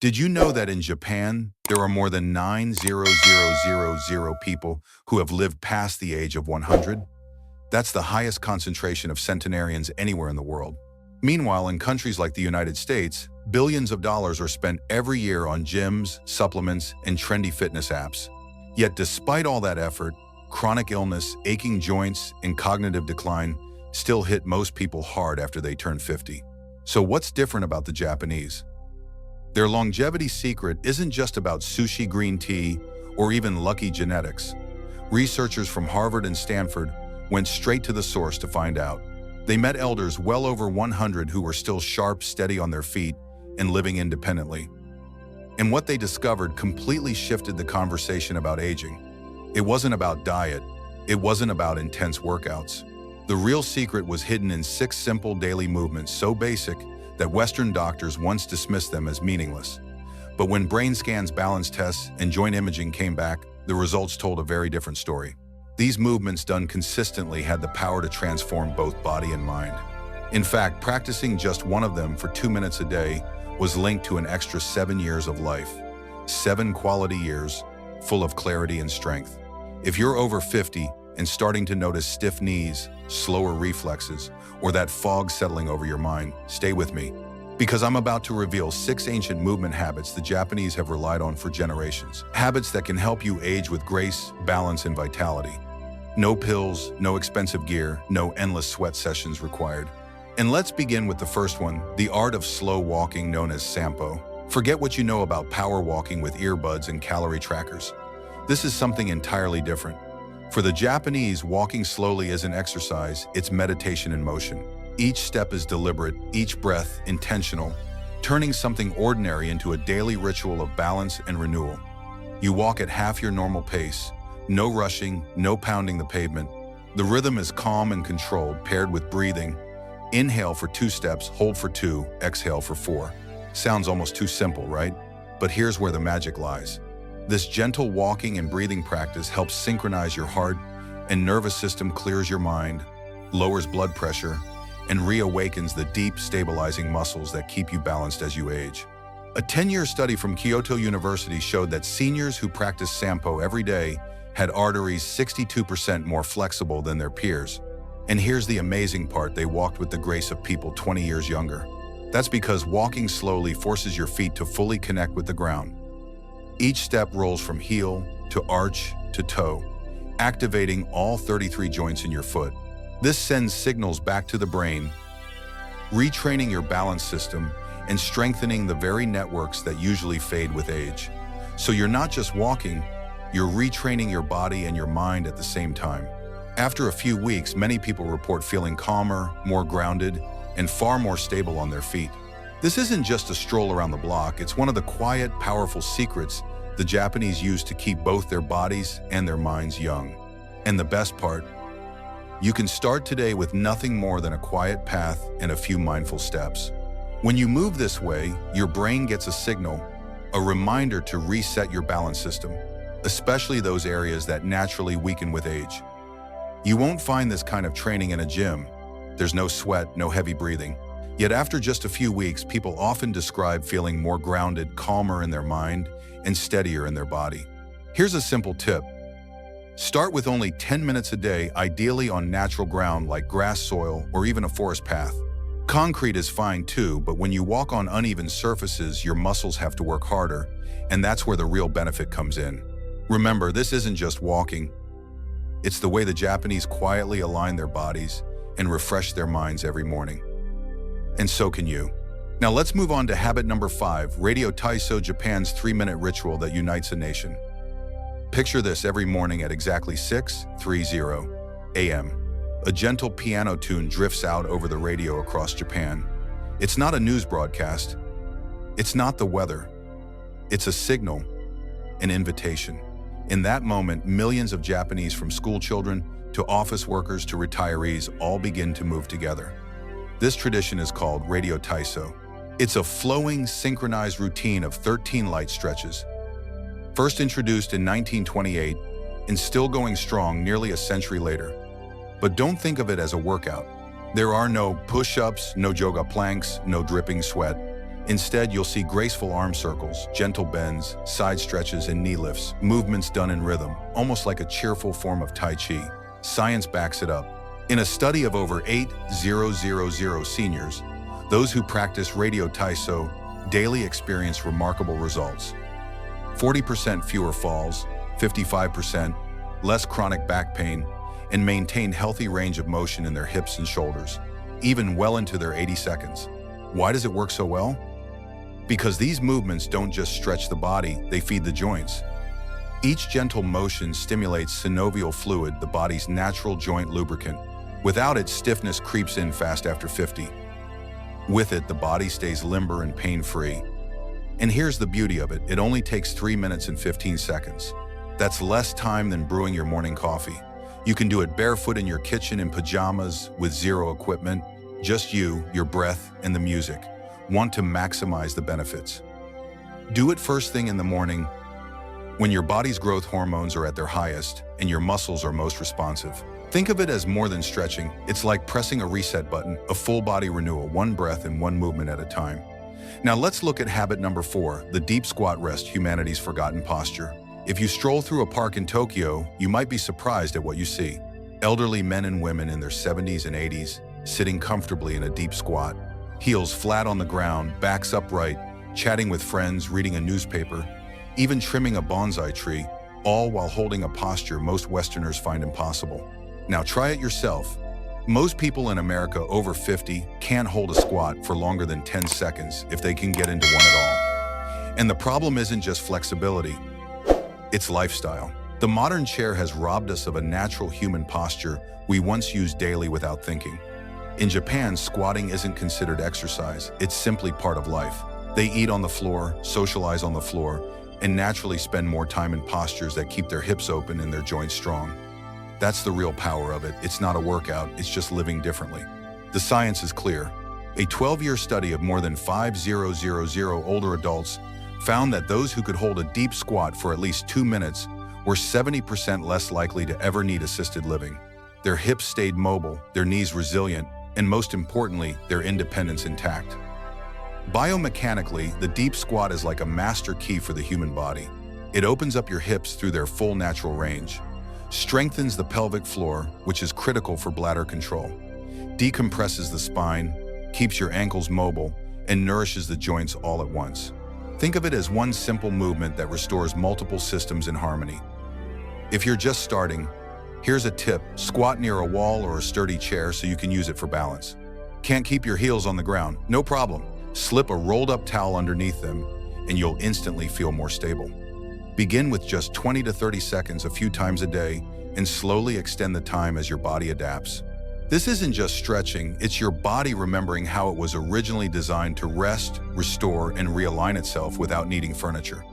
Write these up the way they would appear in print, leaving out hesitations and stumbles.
Did you know that in Japan, there are more than 9,000 people who have lived past the age of 100? That's the highest concentration of centenarians anywhere in the world. Meanwhile, in countries like the United States, billions of dollars are spent every year on gyms, supplements, and trendy fitness apps. Yet despite all that effort, chronic illness, aching joints, and cognitive decline still hit most people hard after they turn 50. So what's different about the Japanese? Their longevity secret isn't just about sushi green tea or even lucky genetics. Researchers from Harvard and Stanford went straight to the source to find out. They met elders well over 100 who were still sharp, steady on their feet, and living independently. And what they discovered completely shifted the conversation about aging. It wasn't about diet. It wasn't about intense workouts. The real secret was hidden in 6 simple daily movements so basic that Western doctors once dismissed them as meaningless. But when brain scans, balance tests, and joint imaging came back, the results told a very different story. These movements done consistently had the power to transform both body and mind. In fact, practicing just one of them for 2 minutes a day was linked to an extra 7 years of life. 7 quality years, full of clarity and strength. If you're over 50 and starting to notice stiff knees, slower reflexes, or that fog settling over your mind, stay with me, because I'm about to reveal 6 ancient movement habits the Japanese have relied on for generations. Habits that can help you age with grace, balance, and vitality. No pills, no expensive gear, no endless sweat sessions required. And let's begin with the first one, the art of slow walking known as sampo. Forget what you know about power walking with earbuds and calorie trackers. This is something entirely different. For the Japanese, walking slowly isn't exercise, it's meditation in motion. Each step is deliberate, each breath intentional, turning something ordinary into a daily ritual of balance and renewal. You walk at half your normal pace, no rushing, no pounding the pavement. The rhythm is calm and controlled, paired with breathing. Inhale for 2 steps, hold for 2, exhale for 4. Sounds almost too simple, right? But here's where the magic lies. This gentle walking and breathing practice helps synchronize your heart and nervous system, clears your mind, lowers blood pressure, and reawakens the deep, stabilizing muscles that keep you balanced as you age. A 10-year study from Kyoto University showed that seniors who practiced sampo every day had arteries 62% more flexible than their peers. And here's the amazing part, they walked with the grace of people 20 years younger. That's because walking slowly forces your feet to fully connect with the ground. Each step rolls from heel to arch to toe, activating all 33 joints in your foot. This sends signals back to the brain, retraining your balance system and strengthening the very networks that usually fade with age. So you're not just walking, you're retraining your body and your mind at the same time. After a few weeks, many people report feeling calmer, more grounded, and far more stable on their feet. This isn't just a stroll around the block, it's one of the quiet, powerful secrets the Japanese use to keep both their bodies and their minds young. And the best part, you can start today with nothing more than a quiet path and a few mindful steps. When you move this way, your brain gets a signal, a reminder to reset your balance system, especially those areas that naturally weaken with age. You won't find this kind of training in a gym. There's no sweat, no heavy breathing. Yet after just a few weeks, people often describe feeling more grounded, calmer in their mind, and steadier in their body. Here's a simple tip. Start with only 10 minutes a day, ideally on natural ground like grass, soil, or even a forest path. Concrete is fine too, but when you walk on uneven surfaces, your muscles have to work harder, and that's where the real benefit comes in. Remember, this isn't just walking. It's the way the Japanese quietly align their bodies and refresh their minds every morning. And so can you. Now let's move on to habit number 5, Radio Taiso, Japan's 3-minute ritual that unites a nation. Picture this: every morning at exactly 6:30 a.m., a gentle piano tune drifts out over the radio across Japan. It's not a news broadcast. It's not the weather. It's a signal, an invitation. In that moment, millions of Japanese, from school children to office workers to retirees, all begin to move together. This tradition is called Radio Taiso. It's a flowing, synchronized routine of 13 light stretches. First introduced in 1928 and still going strong nearly a century later. But don't think of it as a workout. There are no push-ups, no yoga planks, no dripping sweat. Instead, you'll see graceful arm circles, gentle bends, side stretches, and knee lifts, movements done in rhythm, almost like a cheerful form of Tai Chi. Science backs it up. In a study of over 8,000 seniors, those who practice Radio Taiso daily experience remarkable results. 40% fewer falls, 55% less chronic back pain, and maintained healthy range of motion in their hips and shoulders, even well into their 80 seconds. Why does it work so well? Because these movements don't just stretch the body, they feed the joints. Each gentle motion stimulates synovial fluid, the body's natural joint lubricant. Without it, stiffness creeps in fast after 50. With it, the body stays limber and pain-free. And here's the beauty of it, it only takes 3 minutes and 15 seconds. That's less time than brewing your morning coffee. You can do it barefoot in your kitchen in pajamas with zero equipment, just you, your breath, and the music. Want to maximize the benefits? Do it first thing in the morning, when your body's growth hormones are at their highest and your muscles are most responsive. Think of it as more than stretching. It's like pressing a reset button, a full body renewal, one breath and one movement at a time. Now let's look at habit number 4, the deep squat rest, humanity's forgotten posture. If you stroll through a park in Tokyo, you might be surprised at what you see. Elderly men and women in their 70s and 80s, sitting comfortably in a deep squat, heels flat on the ground, backs upright, chatting with friends, reading a newspaper, even trimming a bonsai tree, all while holding a posture most Westerners find impossible. Now try it yourself. Most people in America over 50 can't hold a squat for longer than 10 seconds if they can get into one at all. And the problem isn't just flexibility, it's lifestyle. The modern chair has robbed us of a natural human posture we once used daily without thinking. In Japan, squatting isn't considered exercise, it's simply part of life. They eat on the floor, socialize on the floor, and naturally spend more time in postures that keep their hips open and their joints strong. That's the real power of it. It's not a workout, it's just living differently. The science is clear. A 12-year study of more than 5,000 older adults found that those who could hold a deep squat for at least 2 minutes were 70% less likely to ever need assisted living. Their hips stayed mobile, their knees resilient, and most importantly, their independence intact. Biomechanically, the deep squat is like a master key for the human body. It opens up your hips through their full natural range, strengthens the pelvic floor, which is critical for bladder control, decompresses the spine, keeps your ankles mobile, and nourishes the joints all at once. Think of it as one simple movement that restores multiple systems in harmony. If you're just starting, here's a tip: squat near a wall or a sturdy chair so you can use it for balance. Can't keep your heels on the ground? No problem. Slip a rolled-up towel underneath them, and you'll instantly feel more stable. Begin with just 20 to 30 seconds a few times a day, and slowly extend the time as your body adapts. This isn't just stretching, it's your body remembering how it was originally designed to rest, restore, and realign itself without needing furniture.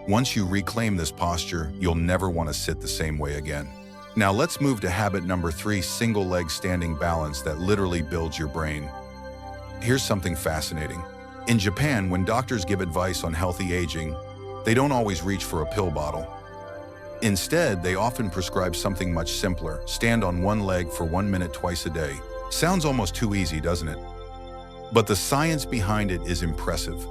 Once you reclaim this posture, you'll never want to sit the same way again. Now let's move to habit number 3, single leg standing balance that literally builds your brain. Here's something fascinating. In Japan, when doctors give advice on healthy aging, they don't always reach for a pill bottle. Instead, they often prescribe something much simpler: stand on one leg for 1 minute twice a day. Sounds almost too easy, doesn't it? But the science behind it is impressive.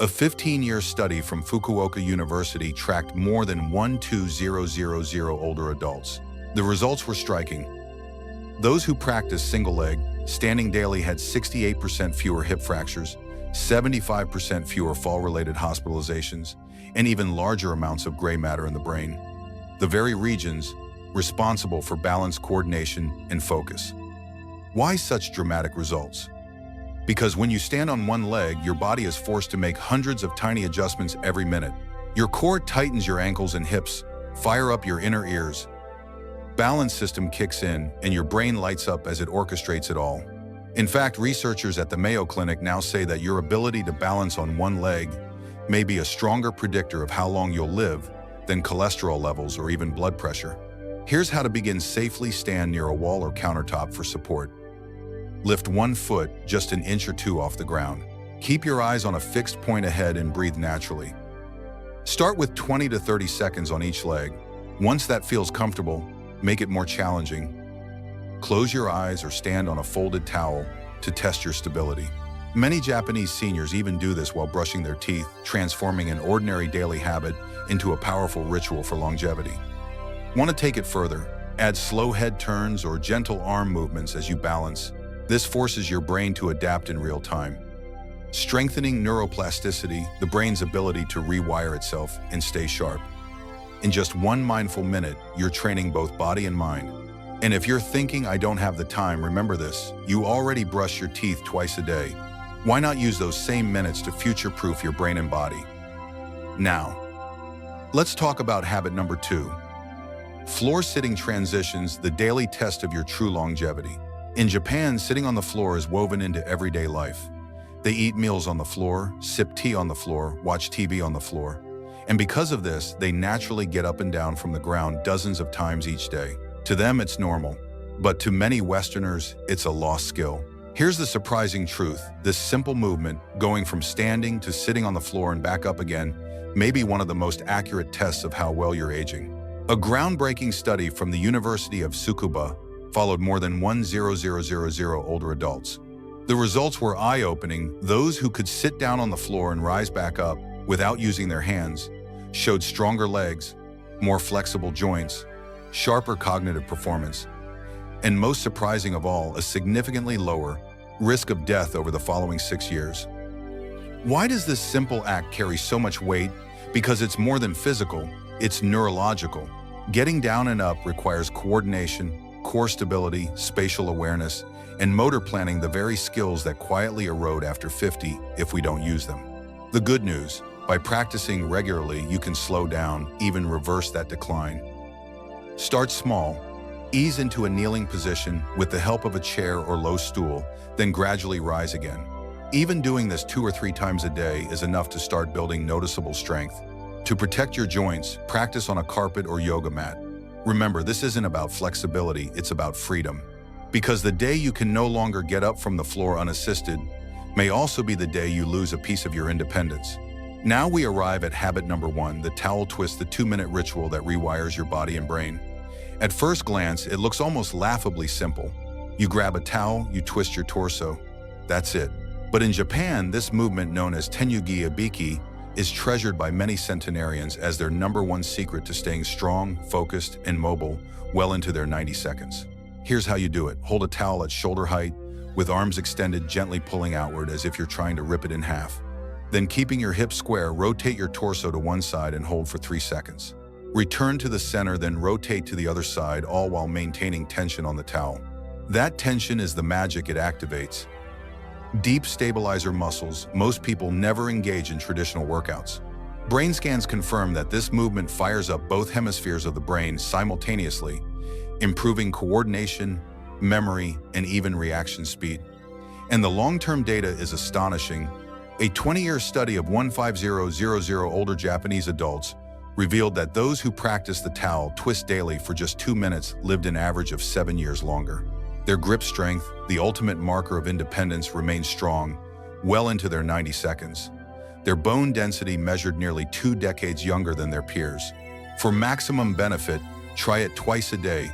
A 15-year study from Fukuoka University tracked more than 12,000 older adults. The results were striking. Those who practiced single leg standing daily had 68% fewer hip fractures, 75% fewer fall-related hospitalizations, and even larger amounts of gray matter in the brain, the very regions responsible for balance, coordination, and focus. Why such dramatic results? Because when you stand on one leg, your body is forced to make hundreds of tiny adjustments every minute. Your core tightens your ankles and hips, fire up your inner ears. Balance system kicks in, and your brain lights up as it orchestrates it all. In fact, researchers at the Mayo Clinic now say that your ability to balance on one leg may be a stronger predictor of how long you'll live than cholesterol levels or even blood pressure. Here's how to begin safely: stand near a wall or countertop for support. Lift one foot just an inch or two off the ground. Keep your eyes on a fixed point ahead and breathe naturally. Start with 20 to 30 seconds on each leg. Once that feels comfortable, make it more challenging. Close your eyes or stand on a folded towel to test your stability. Many Japanese seniors even do this while brushing their teeth, transforming an ordinary daily habit into a powerful ritual for longevity. Want to take it further? Add slow head turns or gentle arm movements as you balance. This forces your brain to adapt in real time, strengthening neuroplasticity, the brain's ability to rewire itself and stay sharp. In just one mindful minute, you're training both body and mind. And if you're thinking, I don't have the time, remember this: you already brush your teeth twice a day. Why not use those same minutes to future-proof your brain and body? Now, let's talk about habit number 2. Floor sitting transitions, the daily test of your true longevity. In Japan, sitting on the floor is woven into everyday life. They eat meals on the floor, sip tea on the floor, watch TV on the floor. And because of this, they naturally get up and down from the ground dozens of times each day. To them, it's normal. But to many Westerners, it's a lost skill. Here's the surprising truth: this simple movement, going from standing to sitting on the floor and back up again, may be one of the most accurate tests of how well you're aging. A groundbreaking study from the University of Tsukuba followed more than 1,000 older adults. The results were eye-opening. Those who could sit down on the floor and rise back up without using their hands showed stronger legs, more flexible joints, sharper cognitive performance, and most surprising of all, a significantly lower risk of death over the following 6 years. Why does this simple act carry so much weight? Because it's more than physical, it's neurological. Getting down and up requires coordination, core stability, spatial awareness, and motor planning, the very skills that quietly erode after 50 if we don't use them. The good news: by practicing regularly, you can slow down, even reverse that decline. Start small. Ease into a kneeling position with the help of a chair or low stool, then gradually rise again. Even doing this 2 or 3 times a day is enough to start building noticeable strength. To protect your joints, practice on a carpet or yoga mat. Remember, this isn't about flexibility, it's about freedom. Because the day you can no longer get up from the floor unassisted may also be the day you lose a piece of your independence. Now we arrive at habit number 1, the towel twist, the 2-minute ritual that rewires your body and brain. At first glance, it looks almost laughably simple. You grab a towel, you twist your torso. That's it. But in Japan, this movement, known as tenyugi abiki, is treasured by many centenarians as their #1 secret to staying strong, focused, and mobile well into their 90 seconds. Here's how you do it. Hold a towel at shoulder height, with arms extended, gently pulling outward as if you're trying to rip it in half. Then, keeping your hips square, rotate your torso to one side and hold for 3 seconds. Return to the center, then rotate to the other side, all while maintaining tension on the towel. That tension is the magic it activates. Deep stabilizer muscles. Most people never engage in traditional workouts. Brain scans confirm that this movement fires up both hemispheres of the brain simultaneously, improving coordination, memory, and even reaction speed. And the long-term data is astonishing. A 20-year study of 150,000 older Japanese adults revealed that those who practiced the towel twist daily for just 2 minutes lived an average of 7 years longer. Their grip strength, the ultimate marker of independence, remained strong well into their 90 seconds. Their bone density measured nearly 2 decades younger than their peers. For maximum benefit, try it twice a day,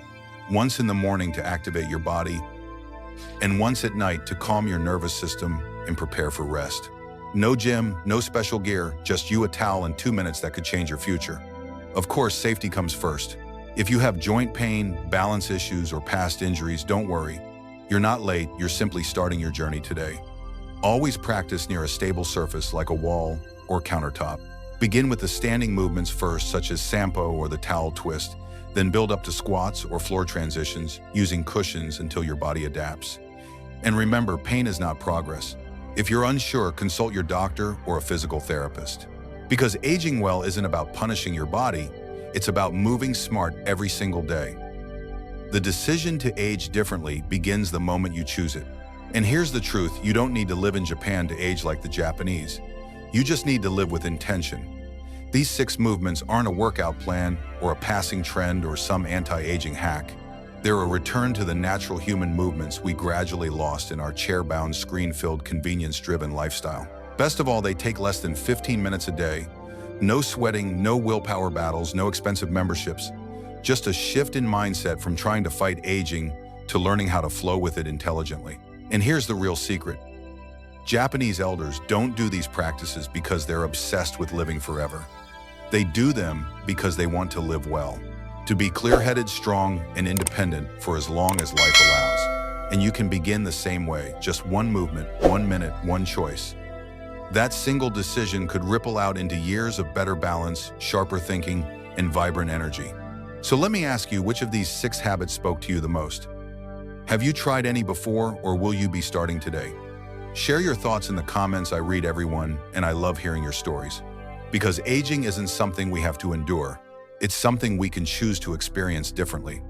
once in the morning to activate your body, and once at night to calm your nervous system and prepare for rest. No gym, no special gear, just you, a towel, and 2 minutes that could change your future. Of course, safety comes first. If you have joint pain, balance issues, or past injuries, don't worry. You're not late, you're simply starting your journey today. Always practice near a stable surface like a wall or countertop. Begin with the standing movements first, such as sampo or the towel twist, then build up to squats or floor transitions using cushions until your body adapts. And remember, pain is not progress. If you're unsure, consult your doctor or a physical therapist. Because aging well isn't about punishing your body, it's about moving smart every single day. The decision to age differently begins the moment you choose it. And here's the truth: you don't need to live in Japan to age like the Japanese. You just need to live with intention. These 6 movements aren't a workout plan or a passing trend or some anti-aging hack. They're a return to the natural human movements we gradually lost in our chair-bound, screen-filled, convenience-driven lifestyle. Best of all, they take less than 15 minutes a day. No sweating, no willpower battles, no expensive memberships. Just a shift in mindset from trying to fight aging to learning how to flow with it intelligently. And here's the real secret. Japanese elders don't do these practices because they're obsessed with living forever. They do them because they want to live well, to be clear-headed, strong, and independent for as long as life allows. And you can begin the same way, just one movement, 1 minute, one choice. That single decision could ripple out into years of better balance, sharper thinking, and vibrant energy. So let me ask you, which of these 6 habits spoke to you the most? Have you tried any before, or will you be starting today? Share your thoughts in the comments. I read everyone, and I love hearing your stories. Because aging isn't something we have to endure. It's something we can choose to experience differently.